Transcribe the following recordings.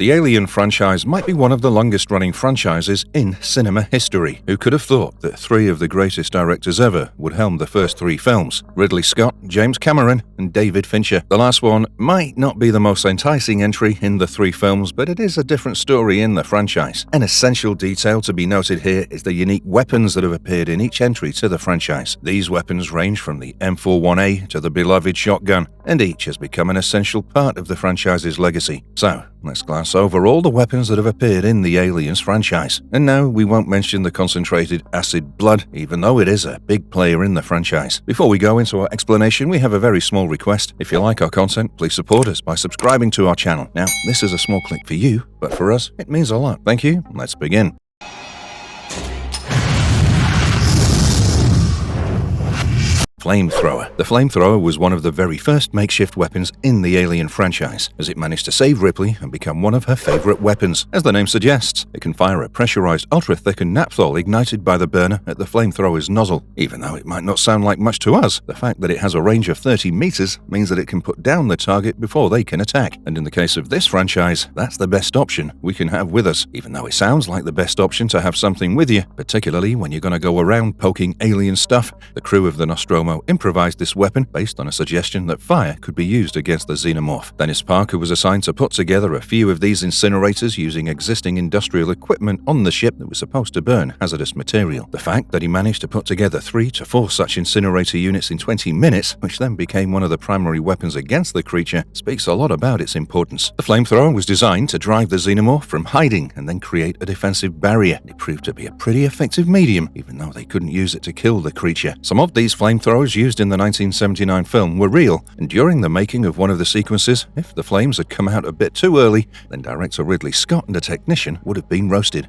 The Alien franchise might be one of the longest-running franchises in cinema history. Who could have thought that three of the greatest directors ever would helm the first three films? Ridley Scott, James Cameron, and David Fincher. The last one might not be the most enticing entry in the three films, but it is a different story in the franchise. An essential detail to be noted here is the unique weapons that have appeared in each entry to the franchise. These weapons range from the M41A to the beloved shotgun, and each has become an essential part of the franchise's legacy. So, let's glance over all the weapons that have appeared in the Aliens franchise. And no, we won't mention the concentrated acid blood, even though it is a big player in the franchise. Before we go into our explanation, we have a very small request. If you like our content, please support us by subscribing to our channel. Now, this is a small click for you, but for us, it means a lot. Thank you. Let's begin. Flamethrower. The flamethrower was one of the very first makeshift weapons in the Alien franchise, as it managed to save Ripley and become one of her favorite weapons. As the name suggests, it can fire a pressurized, ultra-thickened naphthol ignited by the burner at the flamethrower's nozzle. Even though it might not sound like much to us, the fact that it has a range of 30 meters means that it can put down the target before they can attack. And in the case of this franchise, that's the best option we can have with us, even though it sounds like the best option to have something with you, particularly when you're going to go around poking alien stuff. The crew of the Nostromo improvised this weapon based on a suggestion that fire could be used against the Xenomorph. Dennis Parker was assigned to put together a few of these incinerators using existing industrial equipment on the ship that was supposed to burn hazardous material. The fact that he managed to put together 3 to 4 such incinerator units in 20 minutes, which then became one of the primary weapons against the creature, speaks a lot about its importance. The flamethrower was designed to drive the Xenomorph from hiding and then create a defensive barrier. It proved to be a pretty effective medium, even though they couldn't use it to kill the creature. Some of these flamethrowers used in the 1979 film were real, and during the making of one of the sequences, if the flames had come out a bit too early, then director Ridley Scott and a technician would have been roasted.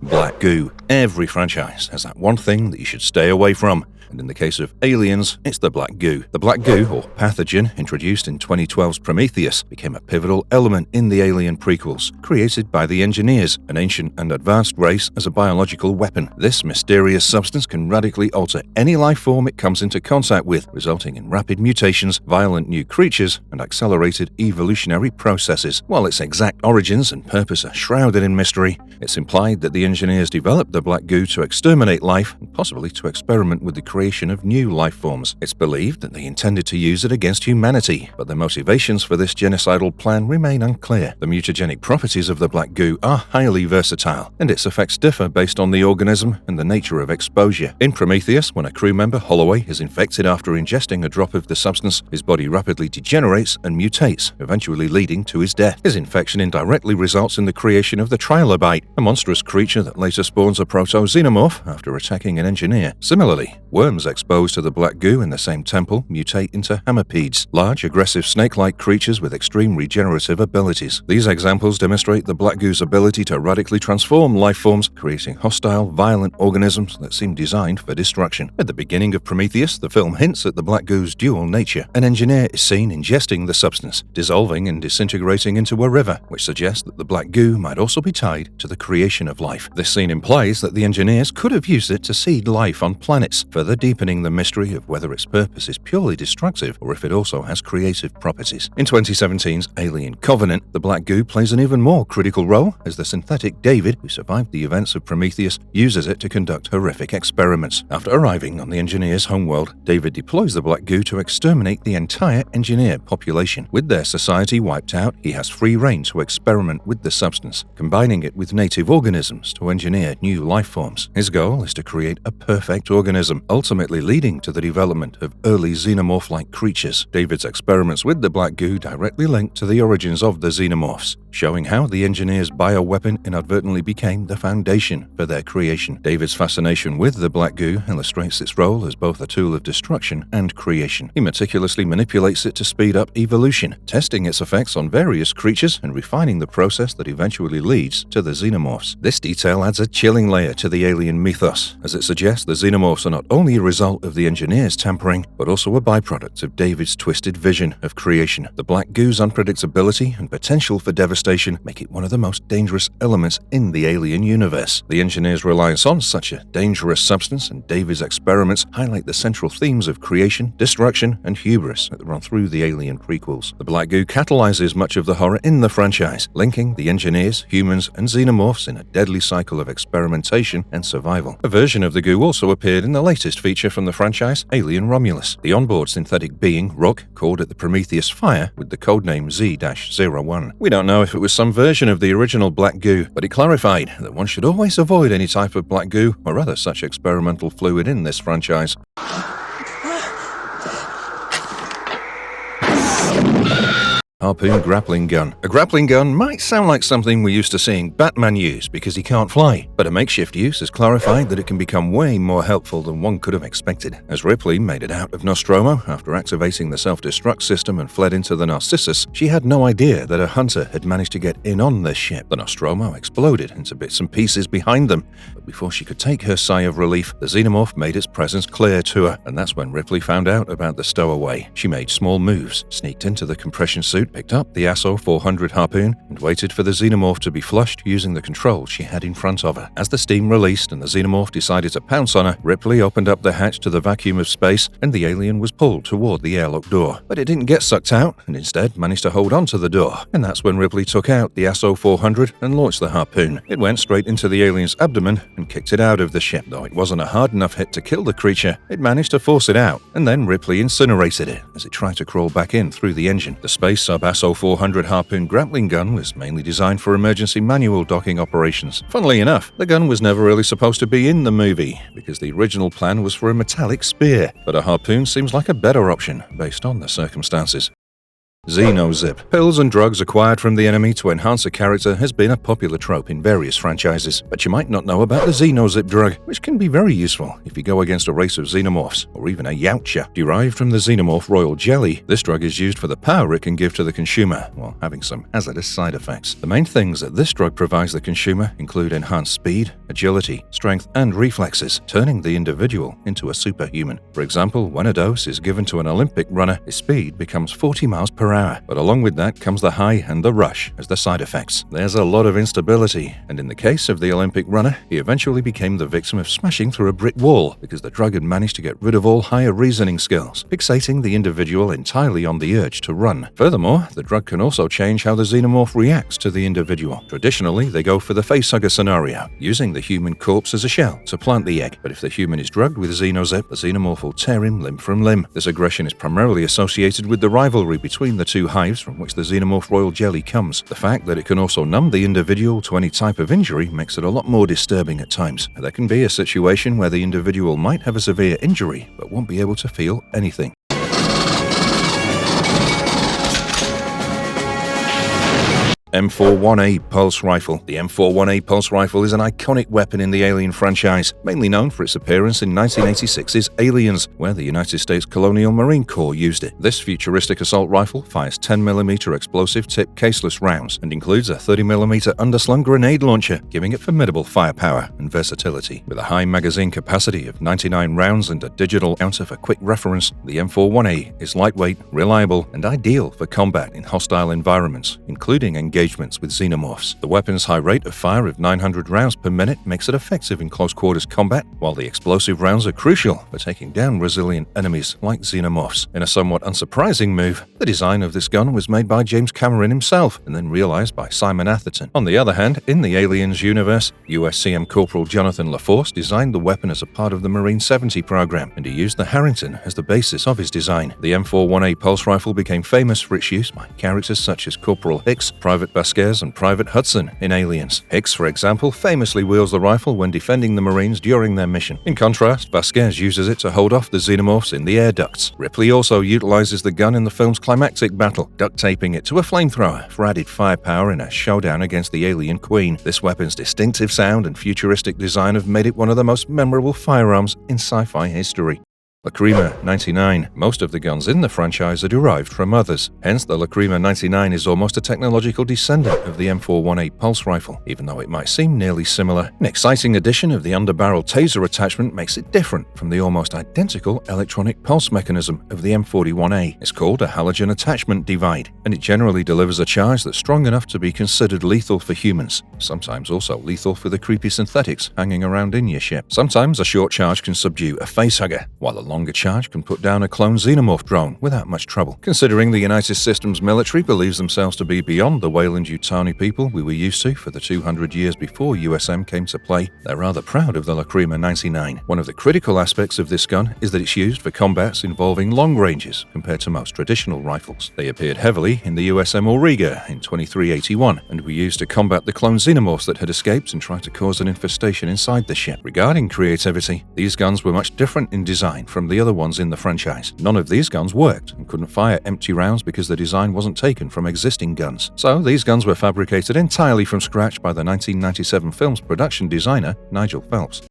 Black goo. Every franchise has that one thing that you should stay away from. And in the case of Aliens, it's the black goo. The black goo, or pathogen, introduced in 2012's Prometheus, became a pivotal element in the Alien prequels, created by the engineers, an ancient and advanced race, as a biological weapon. This mysterious substance can radically alter any life form it comes into contact with, resulting in rapid mutations, violent new creatures, and accelerated evolutionary processes. While its exact origins and purpose are shrouded in mystery, it's implied that the engineers developed the black goo to exterminate life, and possibly to experiment with the creation of new life forms. It's believed that they intended to use it against humanity, but their motivations for this genocidal plan remain unclear. The mutagenic properties of the black goo are highly versatile, and its effects differ based on the organism and the nature of exposure. In Prometheus, when a crew member, Holloway, is infected after ingesting a drop of the substance, his body rapidly degenerates and mutates, eventually leading to his death. His infection indirectly results in the creation of the trilobite, a monstrous creature that later spawns a proto-xenomorph after attacking an engineer. Similarly, worms exposed to the black goo in the same temple mutate into hemipedes, large, aggressive snake-like creatures with extreme regenerative abilities. These examples demonstrate the black goo's ability to radically transform life forms, creating hostile, violent organisms that seem designed for destruction. At the beginning of Prometheus, the film hints at the black goo's dual nature. An engineer is seen ingesting the substance, dissolving and disintegrating into a river, which suggests that the black goo might also be tied to the creation of life. This scene implies that the engineers could have used it to seed life on planets, further deepening the mystery of whether its purpose is purely destructive or if it also has creative properties. In 2017's Alien Covenant, the black goo plays an even more critical role, as the synthetic David, who survived the events of Prometheus, uses it to conduct horrific experiments. After arriving on the engineer's homeworld, David deploys the black goo to exterminate the entire engineer population. With their society wiped out, he has free rein to experiment with the substance, combining it with native organisms to engineer new life forms. His goal is to create a perfect organism, ultimately leading to the development of early xenomorph-like creatures. David's experiments with the black goo directly link to the origins of the xenomorphs, showing how the engineer's bioweapon inadvertently became the foundation for their creation. David's fascination with the black goo illustrates its role as both a tool of destruction and creation. He meticulously manipulates it to speed up evolution, testing its effects on various creatures and refining the process that eventually leads to the xenomorphs. This detail adds a chilling layer to the alien mythos, as it suggests the xenomorphs are not only a result of the engineer's tampering, but also a byproduct of David's twisted vision of creation. The black goo's unpredictability and potential for devastation devastation make it one of the most dangerous elements in the alien universe. The engineer's reliance on such a dangerous substance and David's experiments highlight the central themes of creation, destruction, and hubris that run through the Alien prequels. The black goo catalyzes much of the horror in the franchise, linking the engineers, humans, and xenomorphs in a deadly cycle of experimentation and survival. A version of the goo also appeared in the latest feature from the franchise, Alien Romulus. The onboard synthetic being, Rook, called at the Prometheus fire with the codename Z-01. We don't know if it was some version of the original black goo, but it clarified that one should always avoid any type of black goo or other such experimental fluid in this franchise. Harpoon Grappling Gun. A grappling gun might sound like something we're used to seeing Batman use because he can't fly, but a makeshift use has clarified that it can become way more helpful than one could have expected. As Ripley made it out of Nostromo after activating the self-destruct system and fled into the Narcissus, she had no idea that a hunter had managed to get in on this ship. The Nostromo exploded into bits and pieces behind them, but before she could take her sigh of relief, the Xenomorph made its presence clear to her, and that's when Ripley found out about the stowaway. She made small moves, sneaked into the compression suit, picked up the ASO 400 Harpoon, and waited for the Xenomorph to be flushed using the controls she had in front of her. As the steam released and the Xenomorph decided to pounce on her, Ripley opened up the hatch to the vacuum of space, and the alien was pulled toward the airlock door. But it didn't get sucked out, and instead managed to hold on to the door. And that's when Ripley took out the ASO 400 and launched the Harpoon. It went straight into the alien's abdomen and kicked it out of the ship. Though it wasn't a hard enough hit to kill the creature, it managed to force it out, and then Ripley incinerated it as it tried to crawl back in through the engine. The space sub ASO 400 Harpoon Grappling Gun was mainly designed for emergency manual docking operations. Funnily enough, the gun was never really supposed to be in the movie, because the original plan was for a metallic spear, but a harpoon seems like a better option based on the circumstances. Xeno Zip. Pills and drugs acquired from the enemy to enhance a character has been a popular trope in various franchises, but you might not know about the Xeno Zip drug, which can be very useful if you go against a race of xenomorphs, or even a yautja. Derived from the xenomorph royal jelly, this drug is used for the power it can give to the consumer, while having some hazardous side effects. The main things that this drug provides the consumer include enhanced speed, agility, strength, and reflexes, turning the individual into a superhuman. For example, when a dose is given to an Olympic runner, his speed becomes 40 miles per hour, but along with that comes the high and the rush as the side effects. There's a lot of instability, and in the case of the Olympic runner, he eventually became the victim of smashing through a brick wall because the drug had managed to get rid of all higher reasoning skills, fixating the individual entirely on the urge to run. Furthermore, the drug can also change how the xenomorph reacts to the individual. Traditionally, they go for the facehugger scenario, using the human corpse as a shell to plant the egg, but if the human is drugged with Xeno Zip, the xenomorph will tear him limb from limb. This aggression is primarily associated with the rivalry between the two hives from which the xenomorph royal jelly comes. The fact that it can also numb the individual to any type of injury makes it a lot more disturbing at times. There can be a situation where the individual might have a severe injury but won't be able to feel anything. M41A Pulse Rifle. The M41A Pulse Rifle is an iconic weapon in the Alien franchise, mainly known for its appearance in 1986's Aliens, where the United States Colonial Marine Corps used it. This futuristic assault rifle fires 10mm explosive tip caseless rounds and includes a 30mm underslung grenade launcher, giving it formidable firepower and versatility. With a high magazine capacity of 99 rounds and a digital counter for quick reference, the M41A is lightweight, reliable, and ideal for combat in hostile environments, including engagements with xenomorphs. The weapon's high rate of fire of 900 rounds per minute makes it effective in close quarters combat, while the explosive rounds are crucial for taking down resilient enemies like xenomorphs. In a somewhat unsurprising move, the design of this gun was made by James Cameron himself and then realized by Simon Atherton. On the other hand, in the Aliens universe, USCM Corporal Jonathan LaForce designed the weapon as a part of the Marine 70 program, and he used the Harrington as the basis of his design. The M41A Pulse Rifle became famous for its use by characters such as Corporal Hicks, Private Vasquez, and Private Hudson in Aliens. Hicks, for example, famously wields the rifle when defending the Marines during their mission. In contrast, Vasquez uses it to hold off the xenomorphs in the air ducts. Ripley also utilizes the gun in the film's climactic battle, duct taping it to a flamethrower for added firepower in a showdown against the alien queen. This weapon's distinctive sound and futuristic design have made it one of the most memorable firearms in sci-fi history. Kramer 99. Most of the guns in the franchise are derived from others. Hence, the Kramer 99 is almost a technological descendant of the M41A Pulse rifle, even though it might seem nearly similar. An exciting addition of the underbarrel taser attachment makes it different from the almost identical electronic pulse mechanism of the M41A. It's called a halogen attachment divide, and it generally delivers a charge that's strong enough to be considered lethal for humans, sometimes also lethal for the creepy synthetics hanging around in your ship. Sometimes a short charge can subdue a facehugger, while a longer charge can put down a clone Xenomorph drone without much trouble. Considering the United Systems military believes themselves to be beyond the Weyland-Yutani people we were used to for the 200 years before USM came to play, they're rather proud of the Kramer 99. One of the critical aspects of this gun is that it's used for combats involving long ranges compared to most traditional rifles. They appeared heavily in the USM Auriga in 2381 and were used to combat the clone Xenomorphs that had escaped and tried to cause an infestation inside the ship. Regarding creativity, these guns were much different in design from the other ones in the franchise. None of these guns worked and couldn't fire empty rounds because the design wasn't taken from existing guns. So these guns were fabricated entirely from scratch by the 1997 film's production designer, Nigel Phelps.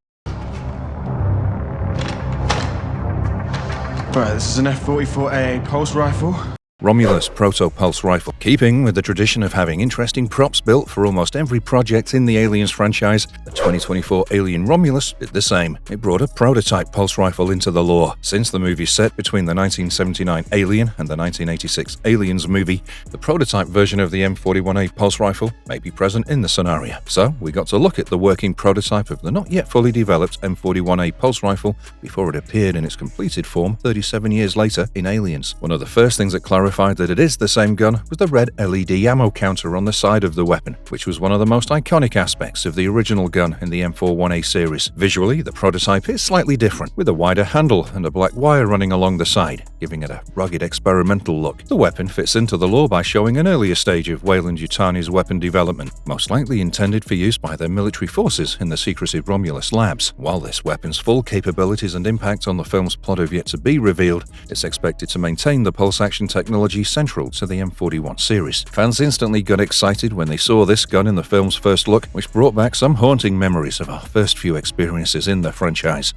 Right, this is an F44A Pulse rifle. Romulus Proto-Pulse Rifle. Keeping with the tradition of having interesting props built for almost every project in the Aliens franchise, the 2024 Alien Romulus did the same. It brought a prototype pulse rifle into the lore. Since the movie set between the 1979 Alien and the 1986 Aliens movie, the prototype version of the M41A Pulse rifle may be present in the scenario. So we got to look at the working prototype of the not yet fully developed M41A Pulse rifle before it appeared in its completed form 37 years later in Aliens. One of the first things that clarified that it is the same gun was the red LED ammo counter on the side of the weapon, which was one of the most iconic aspects of the original gun in the M41A series. Visually, the prototype is slightly different, with a wider handle and a black wire running along the side, giving it a rugged experimental look. The weapon fits into the lore by showing an earlier stage of Weyland-Yutani's weapon development, most likely intended for use by their military forces in the secretive Romulus labs. While this weapon's full capabilities and impact on the film's plot have yet to be revealed, it's expected to maintain the pulse action technology central to the M41 series. Fans instantly got excited when they saw this gun in the film's first look, which brought back some haunting memories of our first few experiences in the franchise.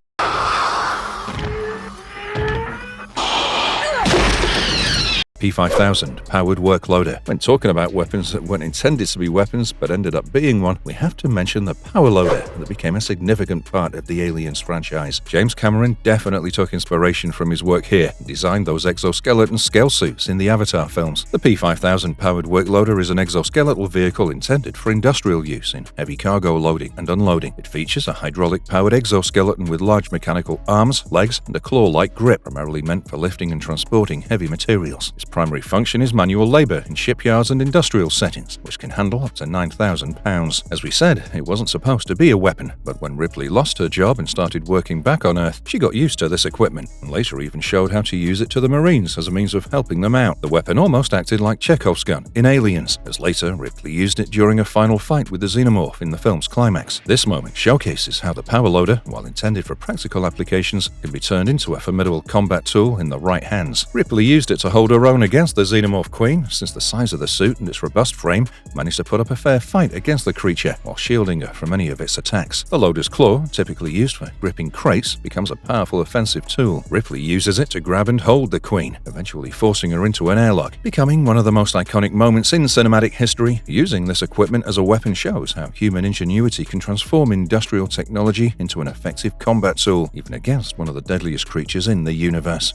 P5000 Powered Workloader. When talking about weapons that weren't intended to be weapons but ended up being one, we have to mention the power loader that became a significant part of the Aliens franchise. James Cameron definitely took inspiration from his work here and designed those exoskeleton scale suits in the Avatar films. The P5000 Powered Workloader is an exoskeletal vehicle intended for industrial use in heavy cargo loading and unloading. It features a hydraulic-powered exoskeleton with large mechanical arms, legs, and a claw-like grip, primarily meant for lifting and transporting heavy materials. Its primary function is manual labor in shipyards and industrial settings, which can handle up to 9,000 pounds. As we said, it wasn't supposed to be a weapon, but when Ripley lost her job and started working back on Earth, she got used to this equipment, and later even showed how to use it to the Marines as a means of helping them out. The weapon almost acted like Chekhov's gun in Aliens, as later Ripley used it during a final fight with the Xenomorph in the film's climax. This moment showcases how the power loader, while intended for practical applications, can be turned into a formidable combat tool in the right hands. Ripley used it to hold her own against the Xenomorph Queen, since the size of the suit and its robust frame managed to put up a fair fight against the creature while shielding her from any of its attacks. The loader's claw, typically used for gripping crates, becomes a powerful offensive tool. Ripley uses it to grab and hold the Queen, eventually forcing her into an airlock, becoming one of the most iconic moments in cinematic history. Using this equipment as a weapon shows how human ingenuity can transform industrial technology into an effective combat tool, even against one of the deadliest creatures in the universe.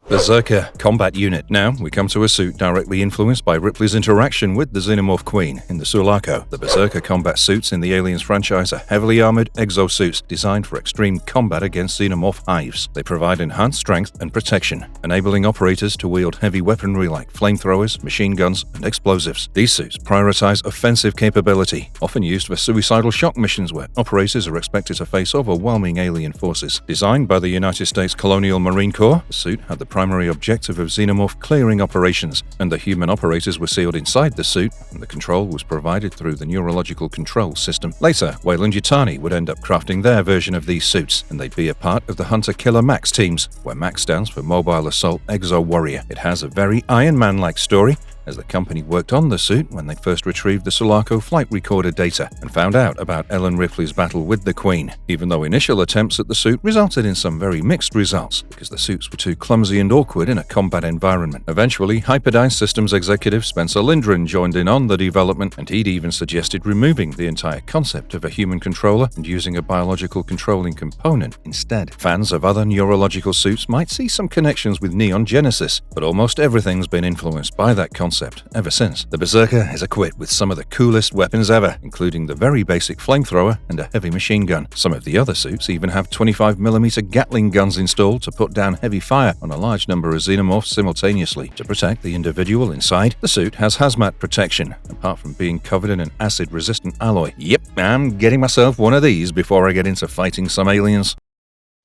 Berserker Combat Unit. Now, we come to a suit directly influenced by Ripley's interaction with the Xenomorph Queen in the Sulaco. The Berserker combat suits in the Aliens franchise are heavily armored exosuits designed for extreme combat against Xenomorph hives. They provide enhanced strength and protection, enabling operators to wield heavy weaponry like flamethrowers, machine guns, and explosives. These suits prioritize offensive capability, often used for suicidal shock missions where operators are expected to face overwhelming alien forces. Designed by the United States Colonial Marine Corps, the suit had the primary objective of Xenomorph clearing operations, and the human operators were sealed inside the suit, and the control was provided through the neurological control system. Later, Weyland-Yutani would end up crafting their version of these suits, and they'd be a part of the Hunter-Killer Max teams, where Max stands for Mobile Assault Exo Warrior. It has a very Iron Man-like story, as the company worked on the suit when they first retrieved the Sulaco flight recorder data and found out about Ellen Ripley's battle with the Queen, even though initial attempts at the suit resulted in some very mixed results because the suits were too clumsy and awkward in a combat environment. Eventually, Hyperdyne Systems executive Spencer Lindgren joined in on the development, and he'd even suggested removing the entire concept of a human controller and using a biological controlling component instead. Fans of other neurological suits might see some connections with Neon Genesis, but almost everything's been influenced by that concept ever since. The Berserker is equipped with some of the coolest weapons ever, including the very basic flamethrower and a heavy machine gun. Some of the other suits even have 25mm Gatling guns installed to put down heavy fire on a large number of xenomorphs simultaneously. To protect the individual inside, the suit has hazmat protection, apart from being covered in an acid-resistant alloy. Yep, I'm getting myself one of these before I get into fighting some aliens.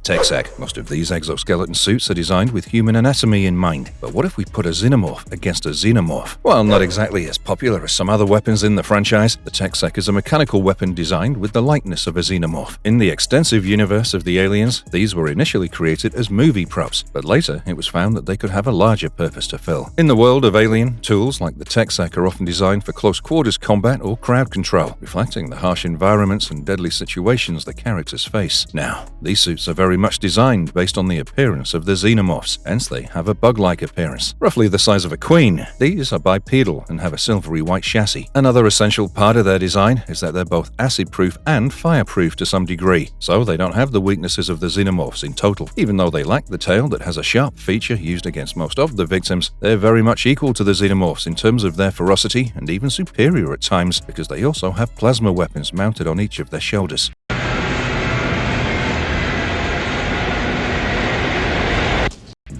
Tex EG. Most of these exoskeleton suits are designed with human anatomy in mind, but what if we put a xenomorph against a xenomorph? While not exactly as popular as some other weapons in the franchise, the Tex EG is a mechanical weapon designed with the likeness of a xenomorph. In the extensive universe of the aliens, these were initially created as movie props, but later it was found that they could have a larger purpose to fill. In the world of Alien, tools like the Tex EG are often designed for close quarters combat or crowd control, reflecting the harsh environments and deadly situations the characters face. Now, these suits are very much designed based on the appearance of the xenomorphs, hence they have a bug-like appearance. Roughly the size of a queen, these are bipedal and have a silvery white chassis. Another essential part of their design is that they're both acid-proof and fireproof to some degree, so they don't have the weaknesses of the xenomorphs in total. Even though they lack the tail that has a sharp feature used against most of the victims, they're very much equal to the xenomorphs in terms of their ferocity and even superior at times because they also have plasma weapons mounted on each of their shoulders.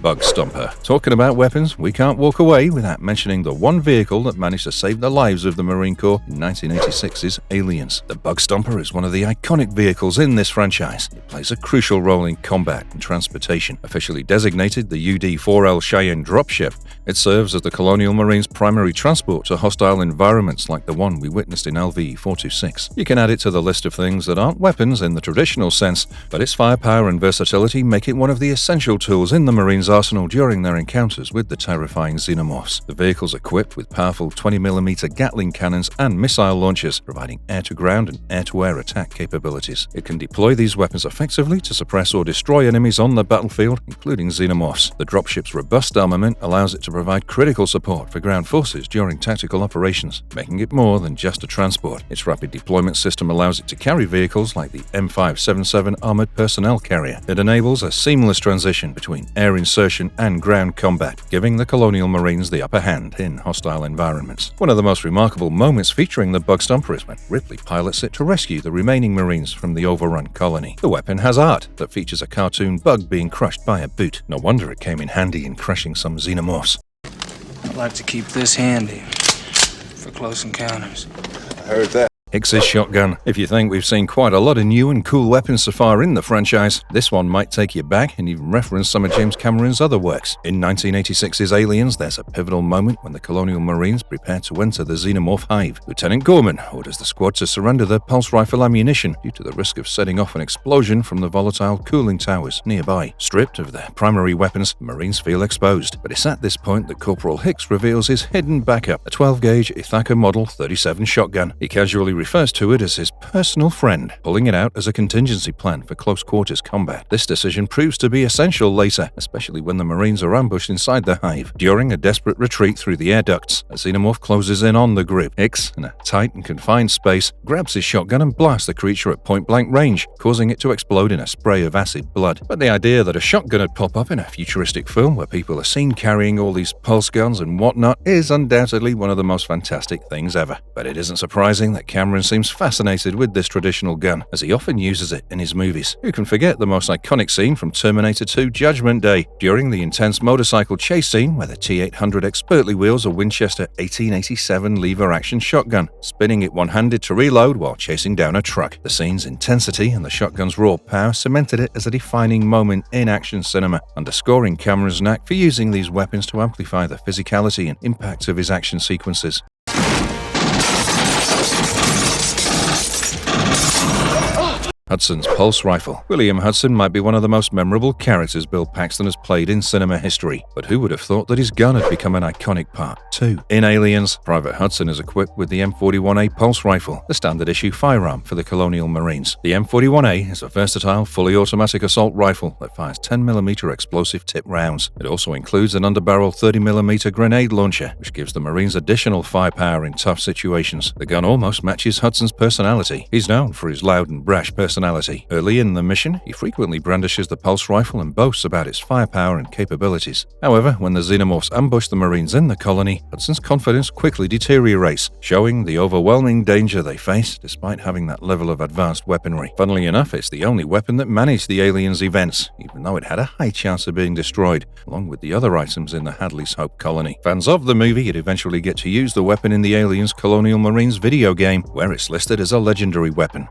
Bug Stomper. Talking about weapons, we can't walk away without mentioning the one vehicle that managed to save the lives of the Marine Corps in 1986's Aliens. The Bug Stomper is one of the iconic vehicles in this franchise. It plays a crucial role in combat and transportation. Officially designated the UD-4L Cheyenne dropship, it serves as the Colonial Marines' primary transport to hostile environments like the one we witnessed in LV-426. You can add it to the list of things that aren't weapons in the traditional sense, but its firepower and versatility make it one of the essential tools in the Marines' arsenal during their encounters with the terrifying xenomorphs. The vehicle's equipped with powerful 20mm Gatling cannons and missile launchers, providing air-to-ground and air-to-air attack capabilities. It can deploy these weapons effectively to suppress or destroy enemies on the battlefield, including xenomorphs. The dropship's robust armament allows it to provide critical support for ground forces during tactical operations, making it more than just a transport. Its rapid deployment system allows it to carry vehicles like the M577 Armored Personnel Carrier. It enables a seamless transition between air insertion and ground combat, giving the Colonial Marines the upper hand in hostile environments. One of the most remarkable moments featuring the Bug Stomper is when Ripley pilots it to rescue the remaining Marines from the overrun colony. The weapon has art that features a cartoon bug being crushed by a boot. No wonder it came in handy in crushing some xenomorphs. I'd like to keep this handy for close encounters. I heard that. X's shotgun. If you think we've seen quite a lot of new and cool weapons so far in the franchise, this one might take you back and even reference some of James Cameron's other works. In 1986's Aliens, there's a pivotal moment when the Colonial Marines prepare to enter the Xenomorph hive. Lieutenant Gorman orders the squad to surrender their pulse rifle ammunition due to the risk of setting off an explosion from the volatile cooling towers nearby. Stripped of their primary weapons, the Marines feel exposed, but it's at this point that Corporal Hicks reveals his hidden backup, a 12-gauge Ithaca Model 37 shotgun. He casually refers to it as his personal friend, pulling it out as a contingency plan for close quarters combat. This decision proves to be essential later, especially when the Marines are ambushed inside the hive. During a desperate retreat through the air ducts, a xenomorph closes in on the group. Hicks, in a tight and confined space, grabs his shotgun and blasts the creature at point-blank range, causing it to explode in a spray of acid blood. But the idea that a shotgun would pop up in a futuristic film where people are seen carrying all these pulse guns and whatnot is undoubtedly one of the most fantastic things ever. But it isn't surprising that Cameron seems fascinated with this traditional gun, as he often uses it in his movies. Who can forget the most iconic scene from Terminator 2 Judgment Day, during the intense motorcycle chase scene where the T-800 expertly wields a Winchester 1887 lever-action shotgun, spinning it one-handed to reload while chasing down a truck. The scene's intensity and the shotgun's raw power cemented it as a defining moment in action cinema, underscoring Cameron's knack for using these weapons to amplify the physicality and impact of his action sequences. Hudson's Pulse Rifle. William Hudson might be one of the most memorable characters Bill Paxton has played in cinema history, but who would have thought that his gun had become an iconic part too? In Aliens, Private Hudson is equipped with the M41A Pulse Rifle, the standard issue firearm for the Colonial Marines. The M41A is a versatile, fully automatic assault rifle that fires 10mm explosive tip rounds. It also includes an underbarrel 30mm grenade launcher, which gives the Marines additional firepower in tough situations. The gun almost matches Hudson's personality. He's known for his loud and brash personality. Early in the mission, he frequently brandishes the pulse rifle and boasts about its firepower and capabilities. However, when the Xenomorphs ambush the Marines in the colony, Hudson's confidence quickly deteriorates, showing the overwhelming danger they face despite having that level of advanced weaponry. Funnily enough, it's the only weapon that managed the Aliens events, even though it had a high chance of being destroyed, along with the other items in the Hadley's Hope colony. Fans of the movie would eventually get to use the weapon in the Aliens Colonial Marines video game, where it's listed as a legendary weapon.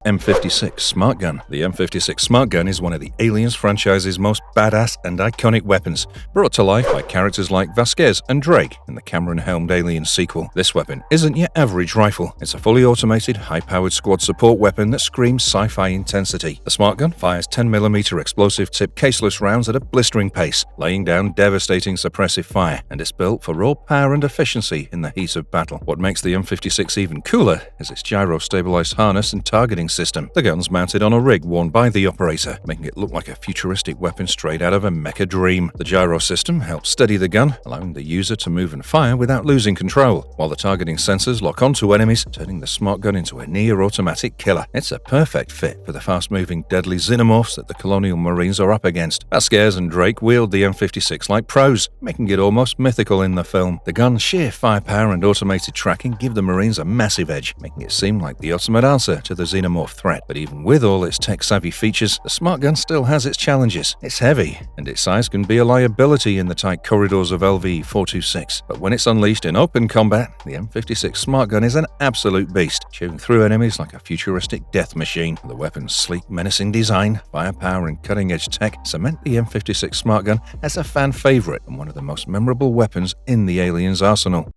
M56 Smart Gun. The M56 Smart Gun is one of the Aliens franchise's most badass and iconic weapons, brought to life by characters like Vasquez and Drake in the Cameron-helmed Alien sequel. This weapon isn't your average rifle. It's a fully automated, high-powered squad support weapon that screams sci-fi intensity. The Smart Gun fires 10mm explosive tip caseless rounds at a blistering pace, laying down devastating suppressive fire, and it's built for raw power and efficiency in the heat of battle. What makes the M56 even cooler is its gyro-stabilized harness and targeting system. The gun's mounted on a rig worn by the operator, making it look like a futuristic weapon straight out of a mecha dream. The gyro system helps steady the gun, allowing the user to move and fire without losing control, while the targeting sensors lock onto enemies, turning the Smart Gun into a near-automatic killer. It's a perfect fit for the fast-moving, deadly Xenomorphs that the Colonial Marines are up against. Vasquez and Drake wield the M56 like pros, making it almost mythical in the film. The gun's sheer firepower and automated tracking give the Marines a massive edge, making it seem like the ultimate answer to the Xenomorph threat. But even with all its tech-savvy features, the Smart Gun still has its challenges. It's heavy, and its size can be a liability in the tight corridors of LV-426. But when it's unleashed in open combat, the M56 Smart Gun is an absolute beast, chewing through enemies like a futuristic death machine. The weapon's sleek, menacing design, firepower, and cutting-edge tech cement the M56 Smart Gun as a fan favorite and one of the most memorable weapons in the Aliens arsenal.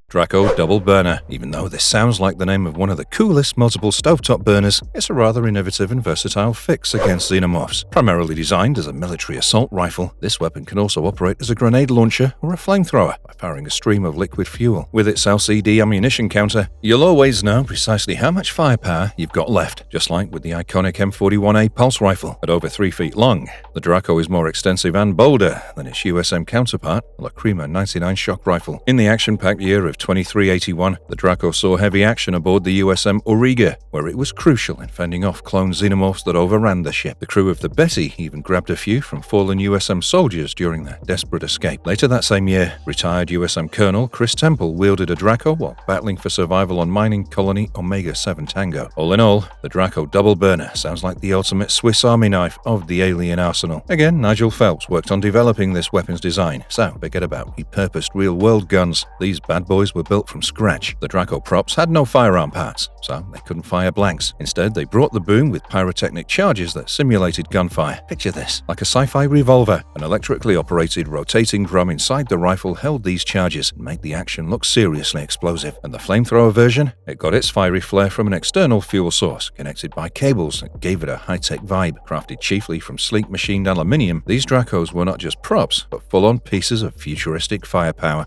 Draco Double Burner. Even though this sounds like the name of one of the coolest multiple stovetop burners, it's a rather innovative and versatile fix against Xenomorphs. Primarily designed as a military assault rifle, this weapon can also operate as a grenade launcher or a flamethrower by firing a stream of liquid fuel. With its LCD ammunition counter, you'll always know precisely how much firepower you've got left, just like with the iconic M41A Pulse rifle. At over 3 feet long, the Draco is more extensive and bolder than its USM counterpart, the Kramer 99 shock rifle. In the action-packed year of 2381, the Draco saw heavy action aboard the USM Auriga, where it was crucial in fending off clone Xenomorphs that overran the ship. The crew of the Betty even grabbed a few from fallen USM soldiers during their desperate escape. Later that same year, retired USM Colonel Chris Temple wielded a Draco while battling for survival on mining colony Omega 7 Tango. All in all, the Draco Double Burner sounds like the ultimate Swiss Army knife of the alien arsenal. Again, Nigel Phelps worked on developing this weapon's design, so forget about repurposed real-world guns. These bad boys were built from scratch. The Draco props had no firearm parts, so they couldn't fire blanks. Instead, they brought the boom with pyrotechnic charges that simulated gunfire. Picture this, like a sci-fi revolver. An electrically operated rotating drum inside the rifle held these charges and made the action look seriously explosive. And the flamethrower version? It got its fiery flare from an external fuel source connected by cables that gave it a high-tech vibe. Crafted chiefly from sleek machined aluminium, these Dracos were not just props, but full-on pieces of futuristic firepower.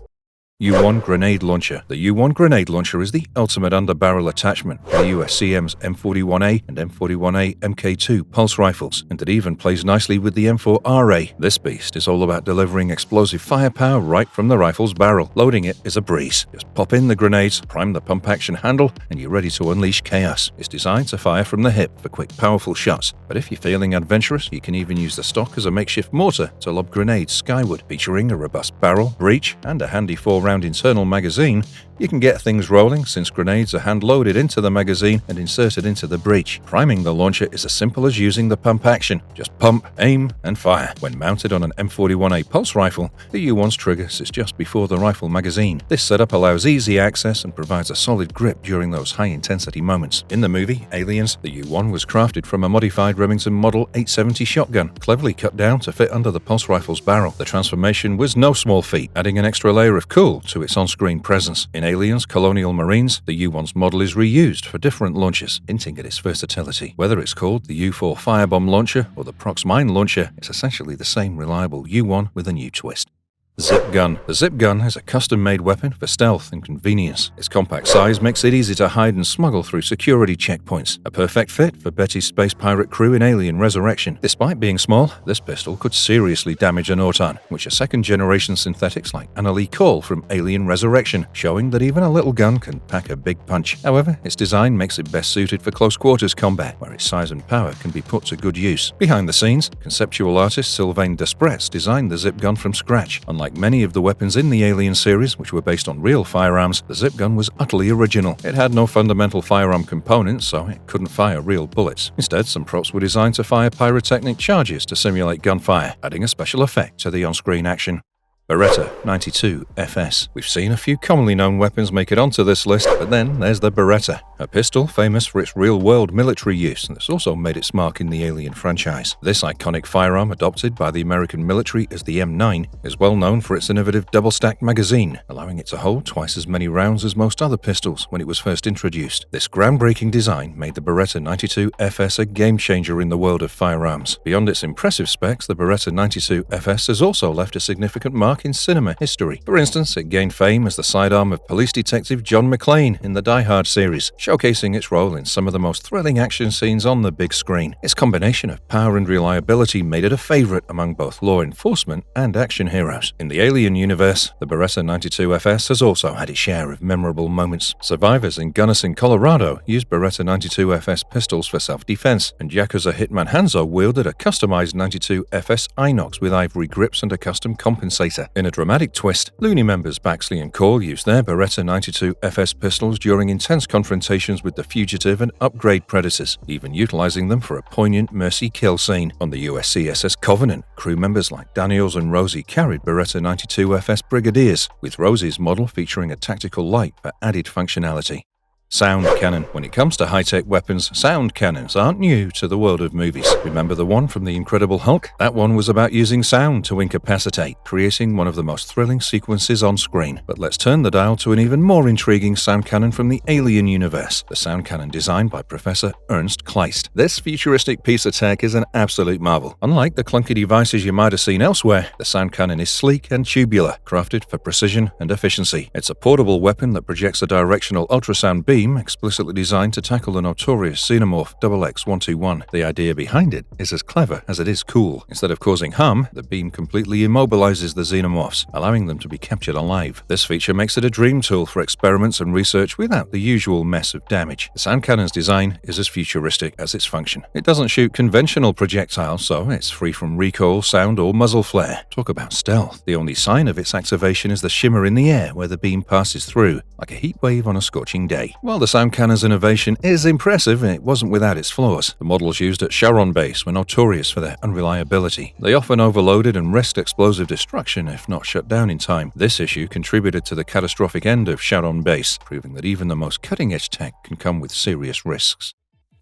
U-1 Grenade Launcher. The U-1 Grenade Launcher is the ultimate underbarrel attachment for the USCM's M41A and M41A Mk2 pulse rifles, and it even plays nicely with the M4RA. This beast is all about delivering explosive firepower right from the rifle's barrel. Loading it is a breeze. Just pop in the grenades, prime the pump-action handle, and you're ready to unleash chaos. It's designed to fire from the hip for quick, powerful shots, but if you're feeling adventurous, you can even use the stock as a makeshift mortar to lob grenades skyward. Featuring a robust barrel, breech, and a handy 4-round internal magazine, You can get things rolling since grenades are hand-loaded into the magazine and inserted into the breech. Priming the launcher is as simple as using the pump action. Just pump, aim, and fire. When mounted on an M41A Pulse rifle, the U1's trigger sits just before the rifle magazine. This setup allows easy access and provides a solid grip during those high-intensity moments. In the movie Aliens, the U1 was crafted from a modified Remington Model 870 shotgun, cleverly cut down to fit under the Pulse rifle's barrel. The transformation was no small feat, adding an extra layer of cool to its on-screen presence. In Aliens Colonial Marines, the U1's model is reused for different launches, hinting at its versatility. Whether it's called the U4 Firebomb launcher or the Prox Mine launcher, it's essentially the same reliable U1 with a new twist. Zip Gun. The Zip Gun is a custom-made weapon for stealth and convenience. Its compact size makes it easy to hide and smuggle through security checkpoints. A perfect fit for Betty's space pirate crew in Alien Resurrection. Despite being small, this pistol could seriously damage an Auton, which are second-generation synthetics like Anna Lee Cole from Alien Resurrection, showing that even a little gun can pack a big punch. However, its design makes it best suited for close-quarters combat, where its size and power can be put to good use. Behind the scenes, conceptual artist Sylvain Desprez designed the Zip Gun from scratch. Unlike many of the weapons in the Alien series, which were based on real firearms, the Zip Gun was utterly original. It had no fundamental firearm components, so it couldn't fire real bullets. Instead, some props were designed to fire pyrotechnic charges to simulate gunfire, adding a special effect to the on-screen action. Beretta 92 FS. We've seen a few commonly known weapons make it onto this list, but then there's the Beretta, a pistol famous for its real-world military use and that's also made its mark in the Alien franchise. This iconic firearm, adopted by the American military as the M9, is well known for its innovative double-stacked magazine, allowing it to hold twice as many rounds as most other pistols when it was first introduced. This groundbreaking design made the Beretta 92 FS a game-changer in the world of firearms. Beyond its impressive specs, the Beretta 92 FS has also left a significant mark in cinema history. For instance, it gained fame as the sidearm of police detective John McClane in the Die Hard series, showcasing its role in some of the most thrilling action scenes on the big screen. Its combination of power and reliability made it a favorite among both law enforcement and action heroes. In the Alien universe, the Beretta 92 FS has also had its share of memorable moments. Survivors in Gunnison, Colorado used Beretta 92 FS pistols for self-defense, and Yakuza hitman Hanzo wielded a customized 92 FS Inox with ivory grips and a custom compensator. In a dramatic twist, Looney members Baxley and Cole used their Beretta 92 FS pistols during intense confrontations with the fugitive and upgrade predators, even utilizing them for a poignant mercy kill scene. On the USCSS Covenant, crew members like Daniels and Rosie carried Beretta 92 FS Brigadiers, with Rosie's model featuring a tactical light for added functionality. Sound cannon. When it comes to high-tech weapons, sound cannons aren't new to the world of movies. Remember the one from The Incredible Hulk? That one was about using sound to incapacitate, creating one of the most thrilling sequences on screen. But let's turn the dial to an even more intriguing sound cannon from the Alien universe, the sound cannon designed by Professor Ernst Kleist. This futuristic piece of tech is an absolute marvel. Unlike the clunky devices you might have seen elsewhere, the sound cannon is sleek and tubular, crafted for precision and efficiency. It's a portable weapon that projects a directional ultrasound beam explicitly designed to tackle the notorious Xenomorph XX121. The idea behind it is as clever as it is cool. Instead of causing harm, the beam completely immobilizes the Xenomorphs, allowing them to be captured alive. This feature makes it a dream tool for experiments and research without the usual mess of damage. The sound cannon's design is as futuristic as its function. It doesn't shoot conventional projectiles, so it's free from recoil, sound, or muzzle flare. Talk about stealth. The only sign of its activation is the shimmer in the air where the beam passes through, like a heat wave on a scorching day. While the sound cannon's innovation is impressive, it wasn't without its flaws. The models used at Sharon Base were notorious for their unreliability. They often overloaded and risked explosive destruction if not shut down in time. This issue contributed to the catastrophic end of Sharon Base, proving that even the most cutting-edge tech can come with serious risks.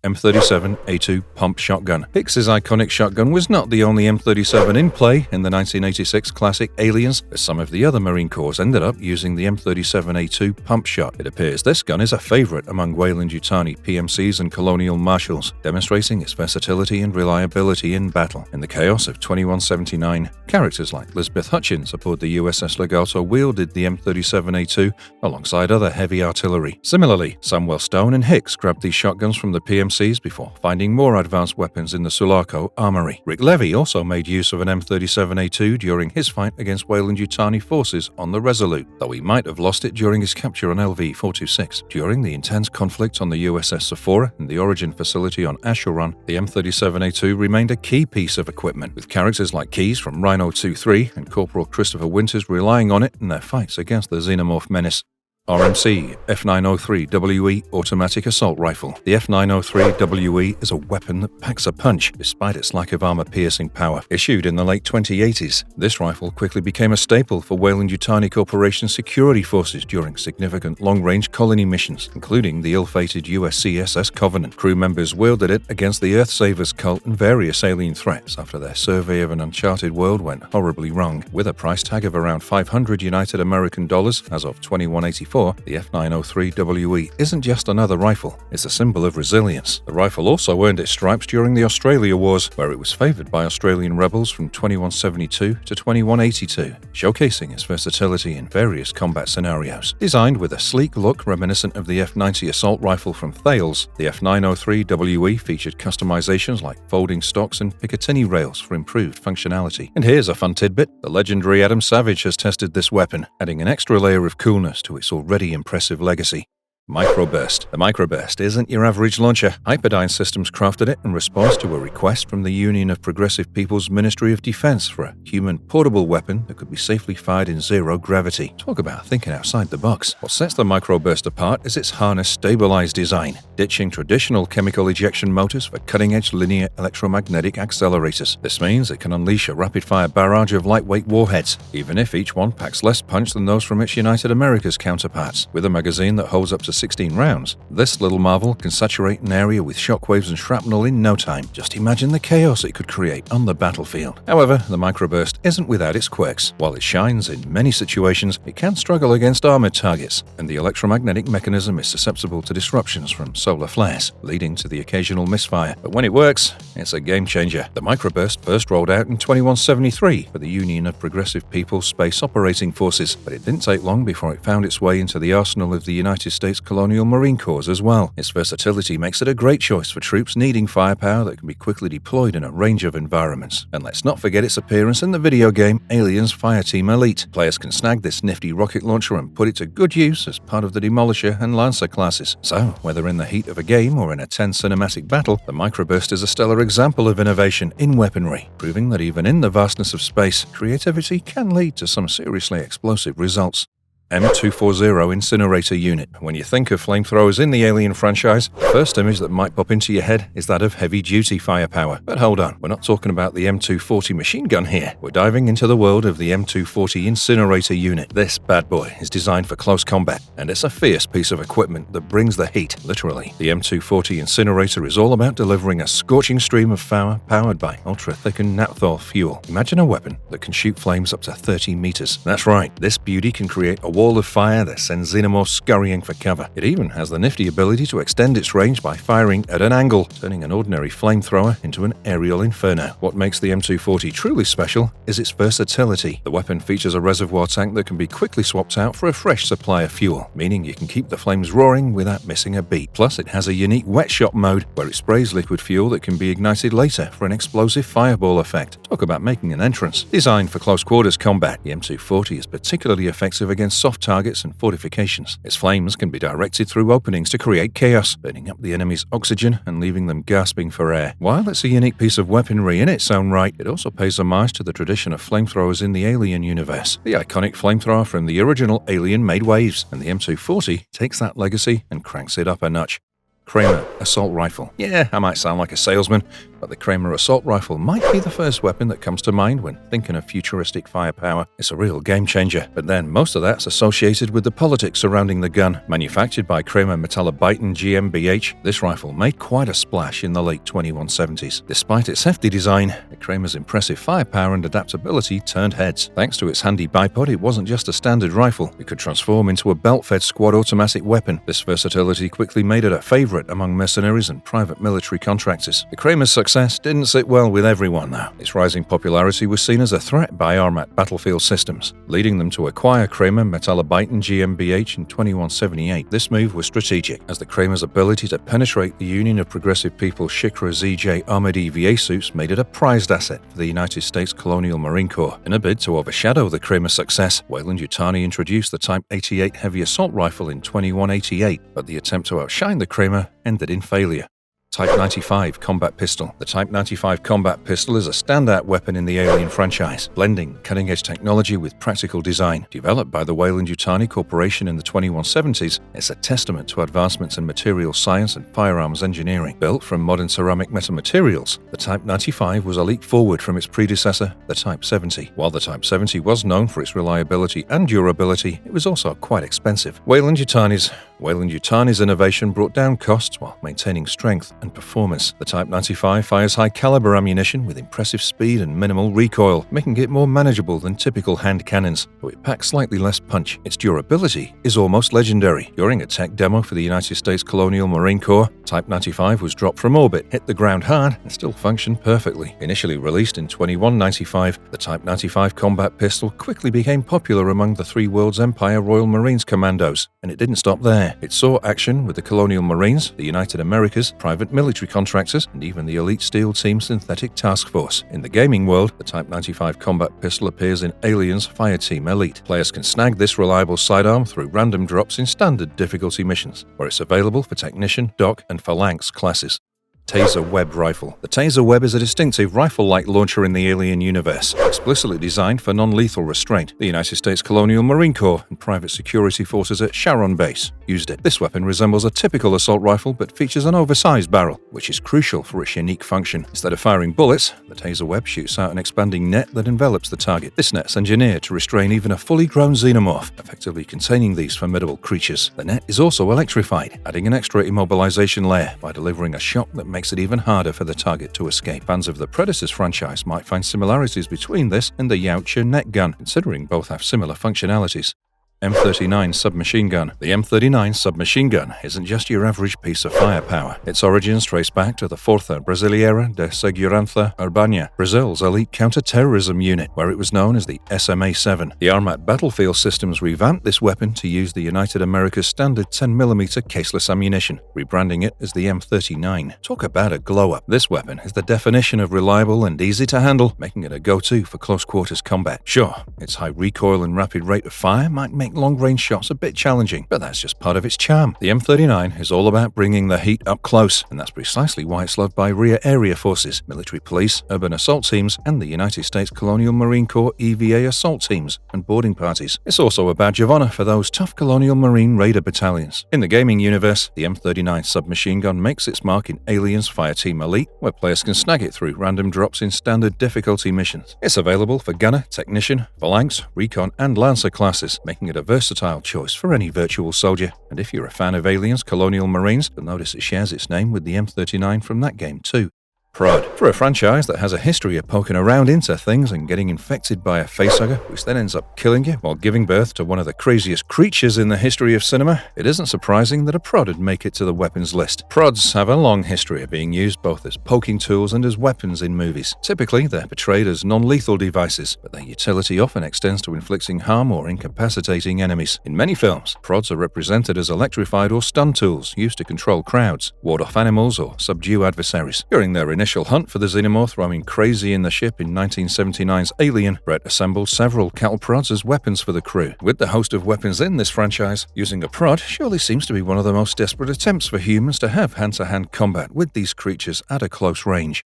M37A2 Pump Shotgun. Hicks' iconic shotgun was not the only M37 in play in the 1986 classic Aliens, as some of the other Marine Corps ended up using the M37A2 Pump Shot. It appears this gun is a favorite among Weyland-Yutani PMCs and Colonial Marshals, demonstrating its versatility and reliability in battle. In the chaos of 2179, characters like Lisbeth Hutchins aboard the USS Legato wielded the M37A2 alongside other heavy artillery. Similarly, Samuel Stone and Hicks grabbed these shotguns from the PMCs before finding more advanced weapons in the Sulaco Armory. Rick Levy also made use of an M37A2 during his fight against Weyland-Yutani forces on the Resolute, though he might have lost it during his capture on LV-426. During the intense conflict on the USS Sephora and the Origin facility on Asheron, the M37A2 remained a key piece of equipment, with characters like Keyes from Rhino 2-3 and Corporal Christopher Winters relying on it in their fights against the Xenomorph menace. RMC F903WE Automatic Assault Rifle. The F903WE is a weapon that packs a punch, despite its lack of armor-piercing power. Issued in the late 2080s, this rifle quickly became a staple for Weyland-Yutani Corporation's security forces during significant long-range colony missions, including the ill-fated USCSS Covenant. Crew members wielded it against the Earthsavers cult and various alien threats after their survey of an uncharted world went horribly wrong. With a price tag of around $500 United American dollars as of 2184, the F903WE isn't just another rifle, it's a symbol of resilience. The rifle also earned its stripes during the Australia Wars, where it was favoured by Australian rebels from 2172 to 2182, showcasing its versatility in various combat scenarios. Designed with a sleek look reminiscent of the F90 assault rifle from Thales, the F903WE featured customizations like folding stocks and Picatinny rails for improved functionality. And here's a fun tidbit: the legendary Adam Savage has tested this weapon, adding an extra layer of coolness to its already impressive legacy. Microburst. The Microburst isn't your average launcher. Hyperdyne Systems crafted it in response to a request from the Union of Progressive People's Ministry of Defense for a human portable weapon that could be safely fired in zero gravity. Talk about thinking outside the box. What sets the Microburst apart is its harness-stabilized design, ditching traditional chemical ejection motors for cutting-edge linear electromagnetic accelerators. This means it can unleash a rapid-fire barrage of lightweight warheads, even if each one packs less punch than those from its United America's counterparts. With a magazine that holds up to 16 rounds, this little marvel can saturate an area with shockwaves and shrapnel in no time. Just imagine the chaos it could create on the battlefield. However, the Microburst isn't without its quirks. While it shines in many situations, it can struggle against armored targets, and the electromagnetic mechanism is susceptible to disruptions from solar flares, leading to the occasional misfire. But when it works, it's a game changer. The Microburst first rolled out in 2173 for the Union of Progressive People's Space Operating Forces, but it didn't take long before it found its way into the arsenal of the United States Colonial Marine Corps as well. Its versatility makes it a great choice for troops needing firepower that can be quickly deployed in a range of environments. And let's not forget its appearance in the video game Aliens Fireteam Elite. Players can snag this nifty rocket launcher and put it to good use as part of the Demolisher and Lancer classes. So, whether in the heat of a game or in a tense cinematic battle, the Microburst is a stellar example of innovation in weaponry, proving that even in the vastness of space, creativity can lead to some seriously explosive results. M240 Incinerator Unit. When you think of flamethrowers in the Alien franchise, the first image that might pop into your head is that of heavy-duty firepower. But hold on, we're not talking about the M240 machine gun here. We're diving into the world of the M240 Incinerator Unit. This bad boy is designed for close combat, and it's a fierce piece of equipment that brings the heat, literally. The M240 Incinerator is all about delivering a scorching stream of fire powered by ultra-thickened naphthol fuel. Imagine a weapon that can shoot flames up to 30 meters. That's right, this beauty can create a wall of fire that sends Xenomorphs scurrying for cover. It even has the nifty ability to extend its range by firing at an angle, turning an ordinary flamethrower into an aerial inferno. What makes the M240 truly special is its versatility. The weapon features a reservoir tank that can be quickly swapped out for a fresh supply of fuel, meaning you can keep the flames roaring without missing a beat. Plus, it has a unique wet shot mode where it sprays liquid fuel that can be ignited later for an explosive fireball effect. Talk about making an entrance. Designed for close quarters combat, the M240 is particularly effective against soft targets and fortifications. Its flames can be directed through openings to create chaos, burning up the enemy's oxygen and leaving them gasping for air. While it's a unique piece of weaponry in its own right, it also pays homage to the tradition of flamethrowers in the Alien universe. The iconic flamethrower from the original Alien made waves, and the M240 takes that legacy and cranks it up a notch. Kramer Assault Rifle. Yeah, I might sound like a salesman, but the Kramer Assault Rifle might be the first weapon that comes to mind when thinking of futuristic firepower. It's a real game changer, but then most of that's associated with the politics surrounding the gun. Manufactured by Kramer Metallarbeiten GmbH, this rifle made quite a splash in the late 2170s. Despite its hefty design, Kramer's impressive firepower and adaptability turned heads. Thanks to its handy bipod, it wasn't just a standard rifle. It could transform into a belt-fed squad automatic weapon. This versatility quickly made it a favorite among mercenaries and private military contractors. The Kramer's success didn't sit well with everyone, though. Its rising popularity was seen as a threat by Armat battlefield systems, leading them to acquire Kramer Metallarbeiten GmbH in 2178. This move was strategic, as the Kramer's ability to penetrate the Union of Progressive People's Shikra ZJ armored EVA suits made it a prized asset for the United States Colonial Marine Corps. In a bid to overshadow the Kramer's success, Weyland-Yutani introduced the Type 88 heavy assault rifle in 2188, but the attempt to outshine the Kramer ended in failure. Type 95 Combat Pistol. The Type 95 Combat Pistol is a standout weapon in the Alien franchise, blending cutting-edge technology with practical design. Developed by the Weyland-Yutani Corporation in the 2170s, it's a testament to advancements in materials science and firearms engineering. Built from modern ceramic metal materials, the Type 95 was a leap forward from its predecessor, the Type 70. While the Type 70 was known for its reliability and durability, it was also quite expensive. Weyland-Yutani's innovation brought down costs while maintaining strength and performance. The Type 95 fires high-caliber ammunition with impressive speed and minimal recoil, making it more manageable than typical hand cannons, though it packs slightly less punch. Its durability is almost legendary. During a tech demo for the United States Colonial Marine Corps, Type 95 was dropped from orbit, hit the ground hard, and still functioned perfectly. Initially released in 2195, the Type 95 combat pistol quickly became popular among the Three Worlds Empire Royal Marines commandos, and it didn't stop there. It saw action with the Colonial Marines, the United Americas, private military contractors, and even the elite SEAL Team Synthetic Task Force. In the gaming world, the Type 95 combat pistol appears in Aliens Fireteam Elite. Players can snag this reliable sidearm through random drops in standard difficulty missions, where it's available for Technician, Doc, and Phalanx classes. Teraweb Rifle. The Teraweb is a distinctive rifle-like launcher in the Alien universe, explicitly designed for non-lethal restraint. The United States Colonial Marine Corps and private security forces at Sharon Base used it. This weapon resembles a typical assault rifle but features an oversized barrel, which is crucial for its unique function. Instead of firing bullets, the Teraweb shoots out an expanding net that envelops the target. This net's engineered to restrain even a fully grown Xenomorph, effectively containing these formidable creatures. The net is also electrified, adding an extra immobilization layer by delivering a shock that makes it even harder for the target to escape. Fans of the Predators franchise might find similarities between this and the Yautja net gun, considering both have similar functionalities. M39 Submachine Gun. The M39 Submachine Gun isn't just your average piece of firepower. Its origins trace back to the Força Brasileira de Segurança Urbana, Brazil's elite counter-terrorism unit, where it was known as the SMA-7. The Armat battlefield systems revamped this weapon to use the United America's standard 10mm caseless ammunition, rebranding it as the M39. Talk about a glow-up. This weapon is the definition of reliable and easy to handle, making it a go-to for close-quarters combat. Sure, its high recoil and rapid rate of fire might make long-range shots a bit challenging, but that's just part of its charm. The M39 is all about bringing the heat up close, and that's precisely why it's loved by rear area forces, military police, urban assault teams, and the United States Colonial Marine Corps EVA assault teams and boarding parties. It's also a badge of honor for those tough Colonial Marine Raider battalions. In the gaming universe, the M39 Submachine Gun makes its mark in Aliens Fireteam Elite, where players can snag it through random drops in standard difficulty missions. It's available for Gunner, Technician, Phalanx, Recon, and Lancer classes, making it a versatile choice for any virtual soldier. And if you're a fan of Aliens Colonial Marines, you'll notice it shares its name with the M39 from that game too. Prod. For a franchise that has a history of poking around into things and getting infected by a facehugger, which then ends up killing you while giving birth to one of the craziest creatures in the history of cinema, it isn't surprising that a prod would make it to the weapons list. Prods have a long history of being used both as poking tools and as weapons in movies. Typically, they're portrayed as non-lethal devices, but their utility often extends to inflicting harm or incapacitating enemies. In many films, prods are represented as electrified or stun tools used to control crowds, ward off animals, or subdue adversaries. During their initial hunt for the Xenomorph roaming crazy in the ship in 1979's Alien, Brett assembled several cattle prods as weapons for the crew. With the host of weapons in this franchise, using a prod surely seems to be one of the most desperate attempts for humans to have hand-to-hand combat with these creatures at a close range.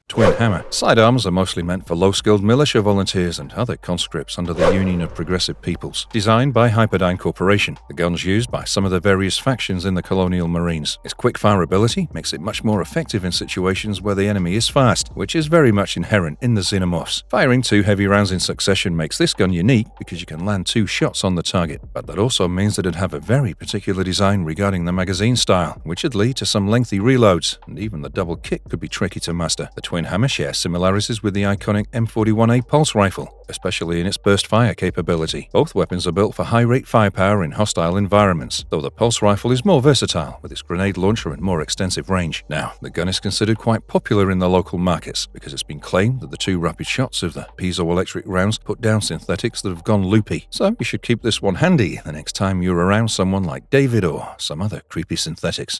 Twin Hammer. Sidearms are mostly meant for low-skilled militia volunteers and other conscripts under the Union of Progressive Peoples. Designed by Hyperdyne Corporation, the gun's used by some of the various factions in the Colonial Marines. Its quick fire ability makes it much more effective in situations where the enemy is fast, which is very much inherent in the Xenomorphs. Firing 2 heavy rounds in succession makes this gun unique because you can land 2 shots on the target, but that also means that it'd have a very particular design regarding the magazine style, which would lead to some lengthy reloads, and even the double kick could be tricky to master. The Twin Hammer shares similarities with the iconic M41A Pulse rifle, especially in its burst fire capability. Both weapons are built for high-rate firepower in hostile environments, though the Pulse rifle is more versatile with its grenade launcher and more extensive range. Now, the gun is considered quite popular in the local markets because it's been claimed that the 2 rapid shots of the piezoelectric rounds put down synthetics that have gone loopy. So you should keep this one handy the next time you're around someone like David or some other creepy synthetics.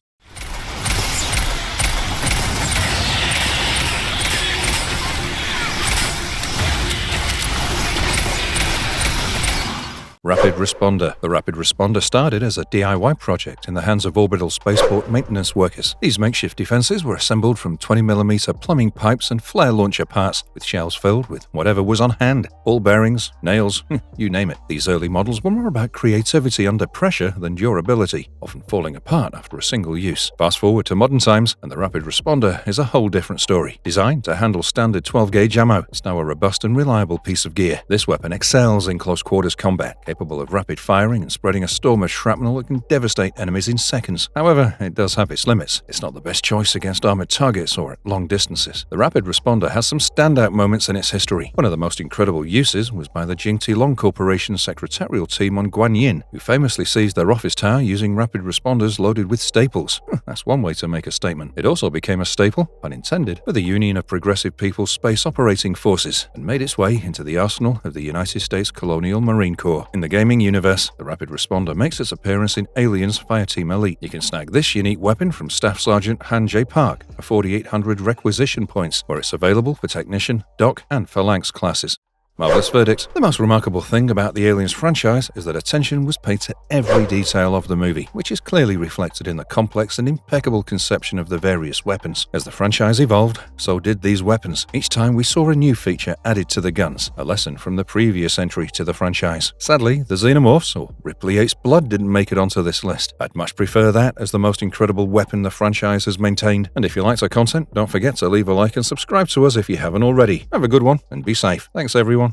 Rapid Responder. The Rapid Responder started as a DIY project in the hands of orbital spaceport maintenance workers. These makeshift defenses were assembled from 20mm plumbing pipes and flare launcher parts, with shells filled with whatever was on hand. Ball bearings, nails, you name it. These early models were more about creativity under pressure than durability, often falling apart after a single use. Fast forward to modern times, and the Rapid Responder is a whole different story. Designed to handle standard 12-gauge ammo, it's now a robust and reliable piece of gear. This weapon excels in close-quarters combat, capable of rapid firing and spreading a storm of shrapnel that can devastate enemies in seconds. However, it does have its limits. It's not the best choice against armored targets or at long distances. The Rapid Responder has some standout moments in its history. One of the most incredible uses was by the Jing-Ti Long Corporation's secretarial team on Guanyin, who famously seized their office tower using Rapid Responders loaded with staples. That's one way to make a statement. It also became a staple, pun intended, for the Union of Progressive People's Space Operating Forces and made its way into the arsenal of the United States Colonial Marine Corps. In the gaming universe, the Rapid Responder makes its appearance in Aliens Fireteam Elite. You can snag this unique weapon from Staff Sergeant Han J. Park for 4,800 requisition points, where it's available for Technician, Doc, and Phalanx classes. Marvelous verdict. The most remarkable thing about the Aliens franchise is that attention was paid to every detail of the movie, which is clearly reflected in the complex and impeccable conception of the various weapons. As the franchise evolved, so did these weapons. Each time we saw a new feature added to the guns, a lesson from the previous entry to the franchise. Sadly, the Xenomorphs, or Ripley Yates' blood, didn't make it onto this list. I'd much prefer that as the most incredible weapon the franchise has maintained. And if you liked our content, don't forget to leave a like and subscribe to us if you haven't already. Have a good one and be safe. Thanks everyone.